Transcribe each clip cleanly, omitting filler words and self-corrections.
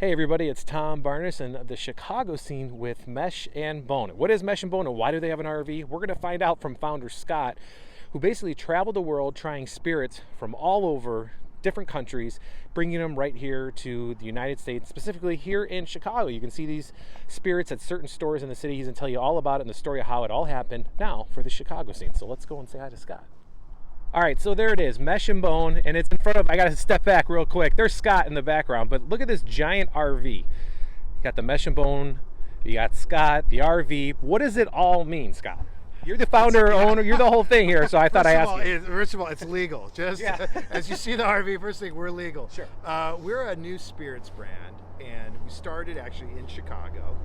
Hey everybody, it's Tom Barnes and the Chicago scene with Mesh and Bone. What is Mesh and Bone and why do they have an RV? We're going to find out from founder Scott, who basically traveled the world trying spirits from all over different countries, bringing them right here to the United States, specifically here in Chicago. You can see these spirits at certain stores in the city. He's going to tell you all about it and the story of how it all happened now for the Chicago scene. So let's go and say hi to Scott. All right, so there it is, Mesh and Bone, and it's in front of, I got to step back real quick. There's Scott in the background, but look at this giant RV. You got the Mesh and Bone, you got Scott, the RV. What does it all mean, Scott? You're the founder, owner, you're the whole thing here, so I thought I'd ask you. First of all, it's legal. Just as you see the RV, first thing, we're legal. Sure. We're a new spirits brand, and we started actually in Chicago,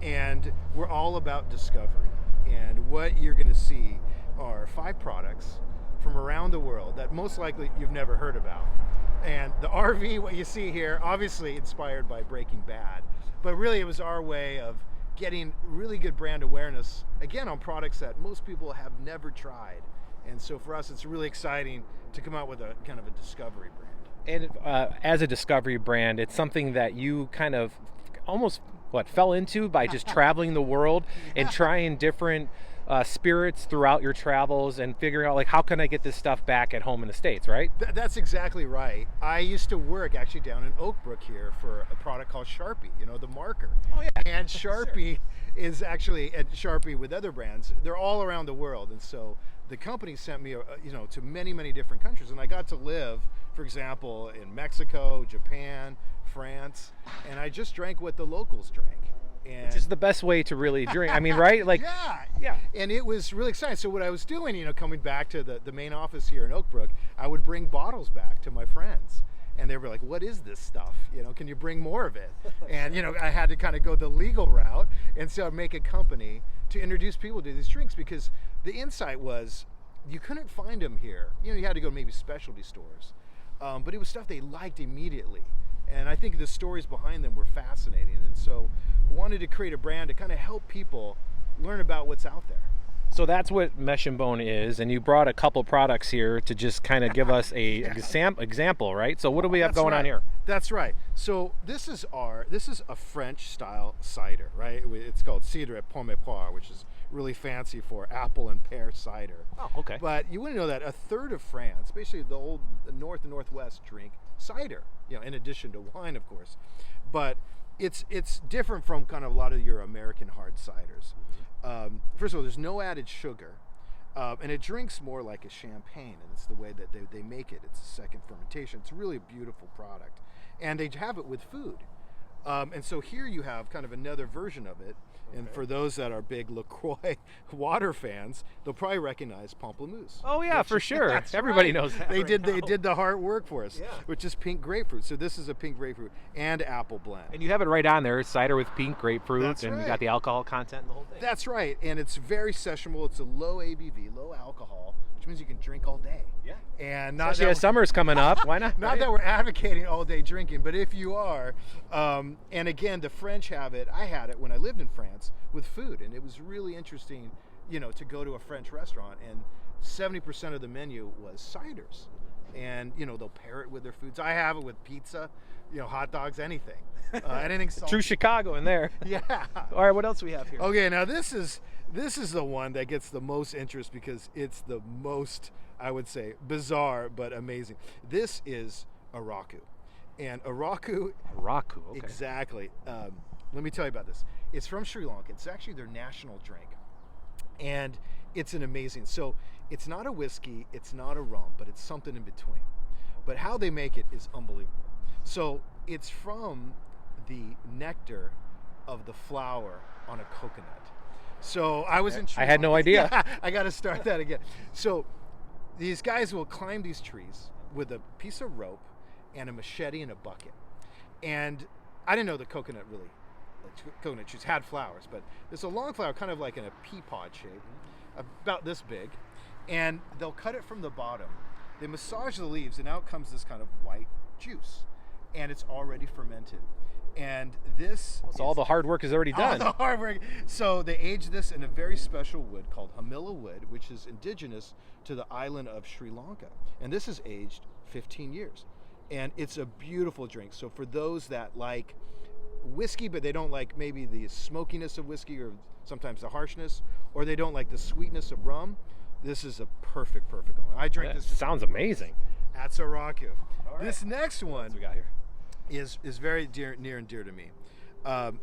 and we're all about discovery. And what you're going to see are 5 products from around the world that most likely you've never heard about. And the RV, what you see here, obviously inspired by Breaking Bad, but really it was our way of getting really good brand awareness, again, on products that most people have never tried. And so for us, it's really exciting to come out with a kind of a discovery brand. And as a discovery brand, it's something that you kind of almost, fell into by just traveling the world and trying different spirits throughout your travels and figuring out, like, how can I get this stuff back at home in the States, right? That's exactly right. I used to work actually down in Oak Brook here for a product called Sharpie, the marker. Oh, yeah. And Sharpie is actually, and Sharpie with other brands, they're all around the world. And so the company sent me, to many, many different countries. And I got to live, for example, in Mexico, Japan, France, and I just drank what the locals drank. And which is the best way to really drink. I mean, right? Like, yeah. And it was really exciting. So what I was doing, coming back to the main office here in Oak Brook, I would bring bottles back to my friends. And they were like, what is this stuff? Can you bring more of it? And, I had to kind of go the legal route. And so I'd make a company to introduce people to these drinks, because the insight was you couldn't find them here. You had to go to maybe specialty stores. But it was stuff they liked immediately. And I think the stories behind them were fascinating. And so I wanted to create a brand to kind of help people learn about what's out there. So that's what Mesh and Bone is, and you brought a couple products here to just kind of give us a example, right? So what do we have going on here? That's right. So this is a French style cider, right? It's called Cider et pomme et poire, which is really fancy for apple and pear cider. Oh, okay. But you wouldn't know that a third of France, basically the north and northwest, drink cider, in addition to wine, of course. But it's different from kind of a lot of your American hard ciders. First of all, there's no added sugar, and it drinks more like a champagne, and it's the way that they make it. It's a second fermentation. It's really a beautiful product, and they have it with food. And so here you have kind of another version of it. And for those that are big LaCroix water fans, they'll probably recognize Pamplemousse. Oh yeah, for sure. Everybody knows that. They did the hard work for us, which is pink grapefruit. So this is a pink grapefruit and apple blend. And you have it right on there, cider with pink grapefruit, That's and right. You got the alcohol content and the whole thing. That's right, and it's very sessionable. It's a low ABV, low alcohol, which means you can drink all day. Yeah. And not especially that as summer's coming up, why not? Not that we're advocating all day drinking, but if you are, and again, the French have it. I had it when I lived in France with food, and it was really interesting, to go to a French restaurant, and 70% of the menu was ciders, and they'll pair it with their foods. I have it with pizza, hot dogs, anything, anything salty. True Chicago in there. Yeah. All right, what else we have here? Okay, now this is the one that gets the most interest because it's the most, I would say, bizarre but amazing. This is Arakku. And Arakku, okay. Exactly. Let me tell you about this. It's from Sri Lanka. It's actually their national drink. And it's an amazing, so it's not a whiskey, it's not a rum, but it's something in between. But how they make it is unbelievable. So it's from the nectar of the flower on a coconut. So I was in Sri I had no idea. Yeah, I got to start that again. So these guys will climb these trees with a piece of rope and a machete and a bucket. And I didn't know the coconut trees had flowers, but there's a long flower, kind of like in a pea pod shape, about this big. And they'll cut it from the bottom. They massage the leaves, and out comes this kind of white juice. And it's already fermented. And this so all the hard work is already done. All the hard work. So they age this in a very special wood called halmilla wood, which is indigenous to the island of Sri Lanka. And this is aged 15 years. and it's a beautiful drink. So for those that like whiskey, but they don't like maybe the smokiness of whiskey or sometimes the harshness, or they don't like the sweetness of rum, this is a perfect one. I drink this. Sounds amazing. That's Arakku. Right. This next one What we got here? is very near and dear to me.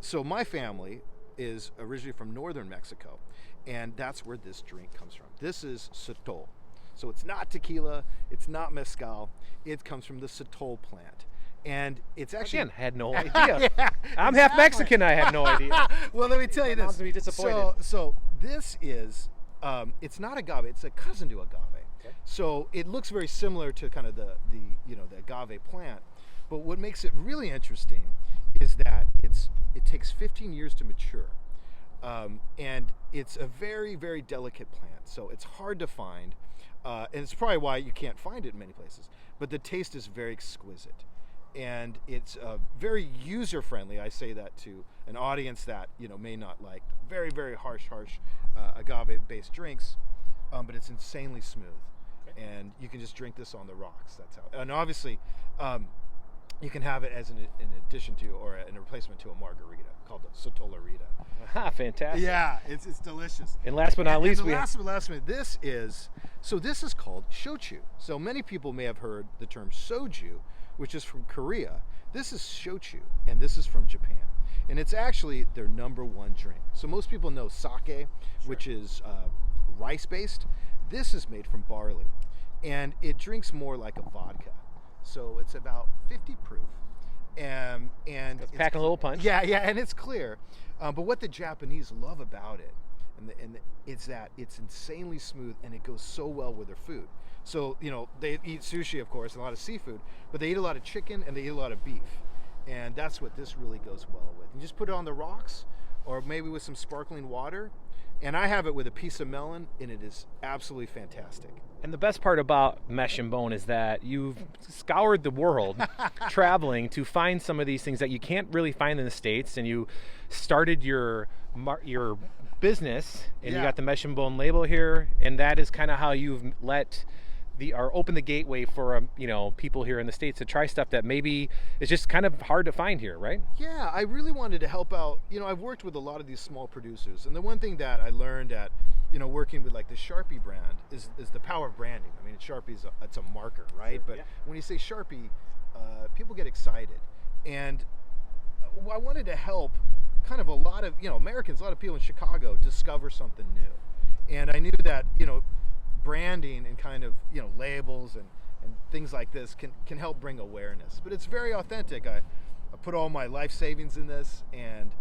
So my family is originally from northern Mexico, and that's where this drink comes from. This is sotol. So it's not tequila, it's not mezcal. It comes from the sotol plant. And it's actually... Again, had no idea. Yeah, I'm half Mexican, I had no idea. Well, let me tell you My this. mom's gonna be disappointed. So this is, it's not agave, it's a cousin to agave. Okay. So it looks very similar to kind of the agave plant. But what makes it really interesting is that it takes 15 years to mature. And it's a very, very delicate plant. So it's hard to find. And it's probably why you can't find it in many places. But the taste is very exquisite. And it's very user-friendly. I say that to an audience that may not like very, very harsh agave-based drinks. But it's insanely smooth. Okay. And you can just drink this on the rocks. That's how. And obviously, you can have it as in addition to or in a replacement to a margarita called the Sotolarita. Ah, fantastic. Yeah, it's delicious. And last but not least, this is called shochu. So many people may have heard the term soju, which is from Korea. This is shochu, and this is from Japan. And it's actually their #1 drink. So most people know sake, which is rice-based. This is made from barley, and it drinks more like a vodka. So it's about 50 proof, and it's packing a little punch. Yeah, and it's clear. But what the Japanese love about it, it's that it's insanely smooth, and it goes so well with their food. So they eat sushi, of course, and a lot of seafood, but they eat a lot of chicken and they eat a lot of beef, and that's what this really goes well with. You just put it on the rocks, or maybe with some sparkling water. And I have it with a piece of melon, and it is absolutely fantastic. And the best part about Mesh and Bone is that you've scoured the world traveling to find some of these things that you can't really find in the States, and you started your business, and you got the Mesh and Bone label here, and that is kind of how you've opened the gateway for people here in the States to try stuff that maybe is just kind of hard to find here, right? Yeah, I really wanted to help out. I've worked with a lot of these small producers, and the one thing that I learned at working with like the Sharpie brand is the power of branding. I mean, Sharpie's it's a marker, right? Sure, but yeah. when you say Sharpie, people get excited, and I wanted to help kind of a lot of Americans, a lot of people in Chicago discover something new, and I knew that branding and kind of labels and things like this can help bring awareness, but it's very authentic. I put all my life savings in this, and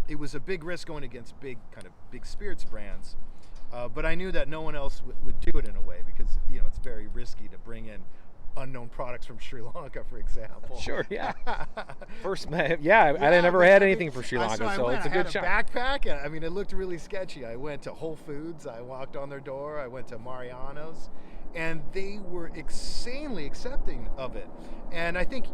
it was a big risk going against big spirits brands, but I knew that no one else would do it in a way, because it's very risky to bring in unknown products from Sri Lanka, for example. Sure, yeah. I never had anything from Sri Lanka, so it's a good shot. I had a backpack. I mean, it looked really sketchy. I went to Whole Foods. I walked on their door. I went to Mariano's, and they were insanely accepting of it. And I think,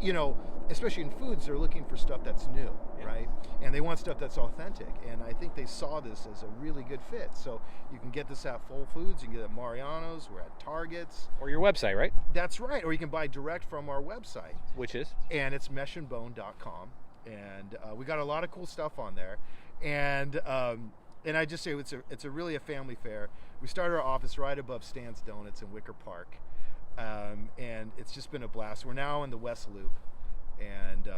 especially in foods, they're looking for stuff that's new, right? And they want stuff that's authentic. And I think they saw this as a really good fit. So you can get this at Whole Foods, you can get it at Mariano's, we're at Target's. Or your website, right? That's right. Or you can buy direct from our website. Which is? And it's meshandbone.com. And we got a lot of cool stuff on there. And I just say it's really a family fair. We started our office right above Stan's Donuts in Wicker Park. And it's just been a blast. We're now in the West Loop. And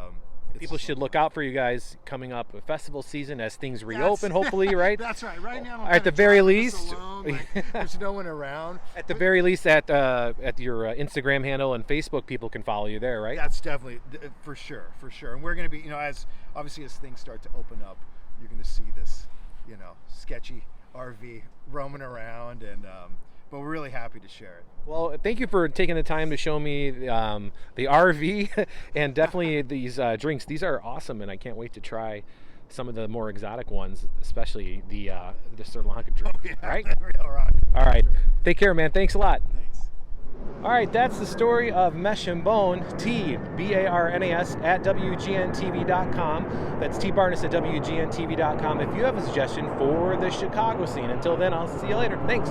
people should look out for you guys coming up with festival season as things reopen, hopefully, right? That's right. Right now, at the very least, alone, there's no one around. At the very least, at your Instagram handle and Facebook, people can follow you there, right? That's definitely for sure. And we're going to be, as things start to open up, you're going to see this, sketchy RV roaming around, and but we're really happy to share it. Well, thank you for taking the time to show me the RV and definitely these drinks. These are awesome, and I can't wait to try some of the more exotic ones, especially the Sri Lanka drink. Oh, yeah. Right? All right. Take care, man. Thanks a lot. Thanks. All right, that's the story of Mesh and Bone, T-B-A-R-N-A-S at WGNTV.com. That's T-Barnes at WGNTV.com if you have a suggestion for the Chicago scene. Until then, I'll see you later. Thanks.